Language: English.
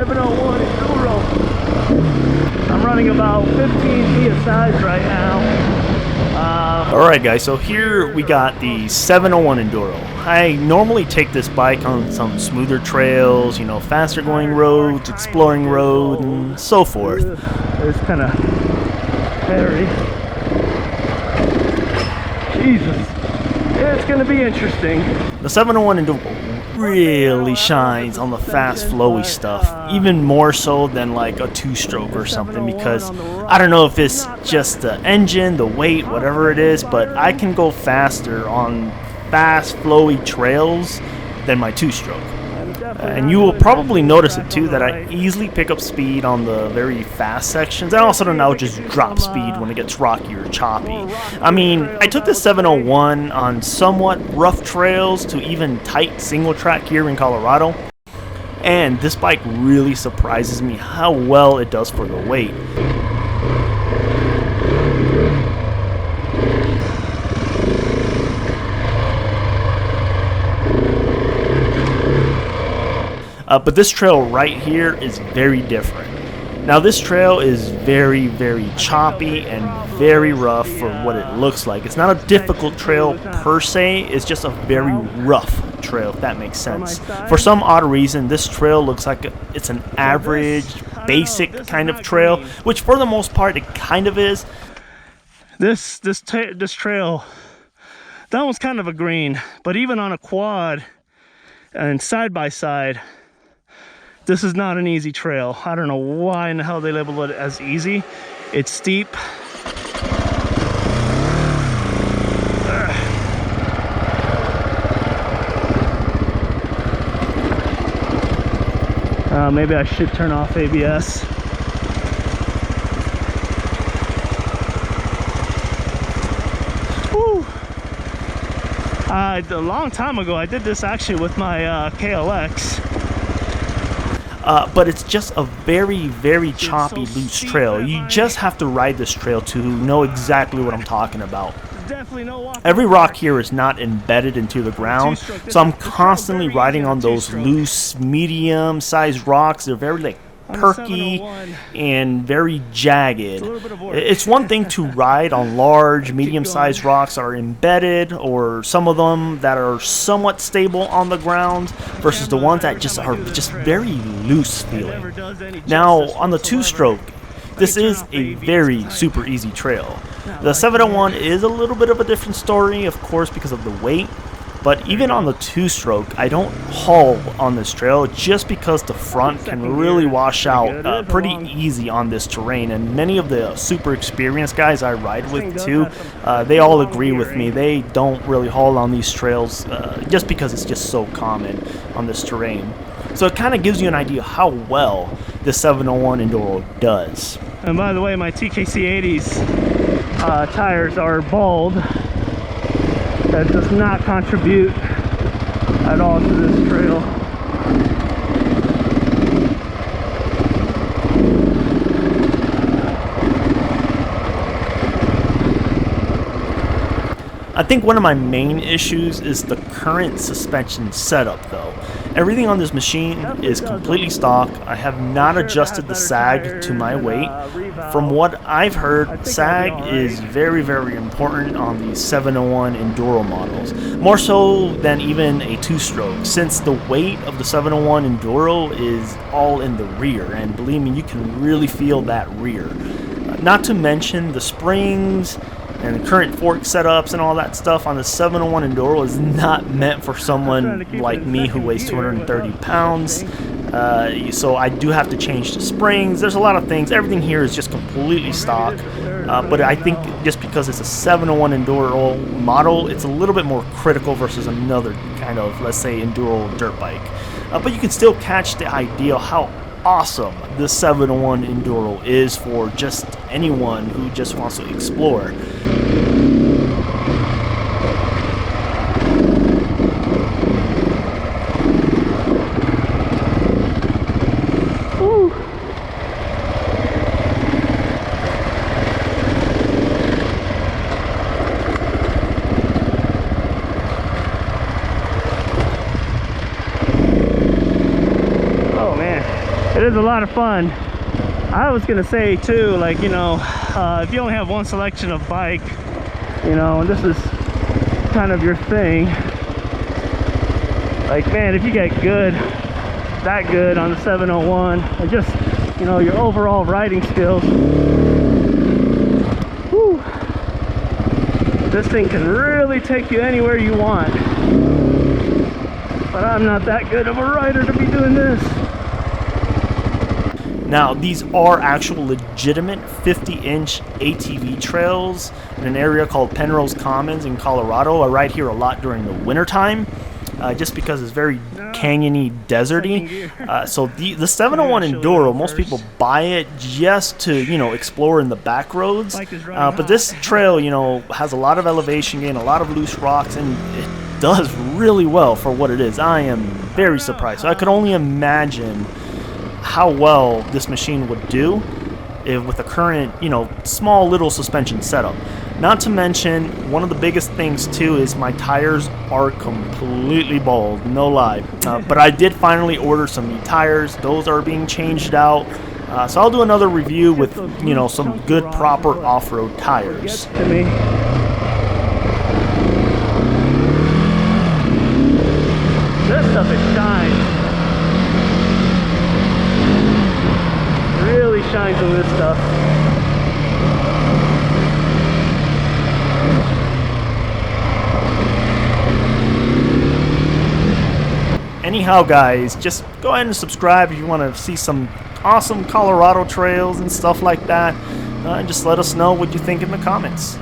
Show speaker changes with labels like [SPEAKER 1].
[SPEAKER 1] 701 Enduro. I'm running about 15 PSIs right now.
[SPEAKER 2] Alright guys, so here we got the 701 Enduro. I normally take this bike on some smoother trails, you know, faster going roads, exploring road, and so forth.
[SPEAKER 1] It's kind of hairy. Jesus. It's going to be interesting.
[SPEAKER 2] The 701 Enduro really shines on the fast flowy stuff, even more so than like a two-stroke or something, because I don't know if it's just the engine, the weight, whatever it is, but I can go faster on fast flowy trails than my two-stroke. And you will probably notice it too, that I easily pick up speed on the very fast sections, and also now just drop speed when it gets rocky or choppy. I mean, I took the 701 on somewhat rough trails to even tight single track here in Colorado, and this bike really surprises me how well it does for the weight. But this trail right here is very different. Now this trail is very, very choppy and very rough for what it looks like. It's not a difficult trail per se, it's just a very rough trail, if that makes sense. For some odd reason, this trail looks like it's an average, basic kind of trail, which for the most part it kind of is.
[SPEAKER 1] This trail, that one's kind of a green, but even on a quad and side by side, this is not an easy trail. I don't know why in the hell they label it as easy. It's steep. Maybe I should turn off ABS. Woo. A long time ago, I did this actually with my KLX.
[SPEAKER 2] But it's just a very, very choppy, loose trail. You just have to ride this trail to know exactly what I'm talking about. Every rock here is not embedded into the ground, so I'm constantly riding on those loose, medium-sized rocks. They're very like perky and very jagged. It's one thing to ride on large, medium-sized rocks that are embedded, or some of them that are somewhat stable on the ground, versus the ones that just are just very loose feeling. Now on the two-stroke, this is a very super easy trail. The 701 is a little bit of a different story, of course, because of the weight. But even on the two-stroke, I don't haul on this trail just because the front can really wash out pretty easy on this terrain. And many of the super experienced guys I ride with too, they all agree with me. They don't really haul on these trails just because it's just so common on this terrain. So it kind of gives you an idea how well the 701 Enduro does.
[SPEAKER 1] And by the way, my TKC 80s tires are bald. That does not contribute at all to this trail.
[SPEAKER 2] I think one of my main issues is the current suspension setup though. Everything on this machine is completely stock. I have not adjusted the sag to my weight. From what I've heard, sag is very, very important on these 701 Enduro models. More so than even a two-stroke, since the weight of the 701 Enduro is all in the rear. And believe me, you can really feel that rear. Not to mention the springs and the current fork setups and all that stuff on the 701 Enduro is not meant for someone like me who weighs 230 pounds. So I do have to change the springs. There's a lot of things. Everything here is just completely stock. But I think just because it's a 701 Enduro model, it's a little bit more critical versus another kind of, let's say, Enduro dirt bike. But you can still catch the idea how awesome the 701 Enduro is for just anyone who just wants to explore.
[SPEAKER 1] It is a lot of fun. I was gonna say too, like, you know, if you only have one selection of bike, you know, and this is kind of your thing, like, man, if you get good, that good on the 701, and just, you know, your overall riding skills, whew, this thing can really take you anywhere you want. But I'm not that good of a rider to be doing this.
[SPEAKER 2] Now, these are actual legitimate 50-inch ATV trails in an area called Penrose Commons in Colorado. I ride here a lot during the wintertime, just because it's very canyony, deserty. So the 701 Enduro, most people buy it just to, you know, explore in the back roads. But this trail, you know, has a lot of elevation gain, a lot of loose rocks, and it does really well for what it is. I am very surprised. So I could only imagine how well this machine would do if with the current, you know, small little suspension setup. Not to mention, one of the biggest things too is my tires are completely bald, no lie. But I did finally order some new tires. Those are being changed out. So I'll do another review with, you know, some good proper off-road tires.
[SPEAKER 1] To me. This stuff is shine. Really shines on this stuff.
[SPEAKER 2] Anyhow, guys, just go ahead and subscribe if you want to see some awesome Colorado trails and stuff like that. And just let us know what you think in the comments.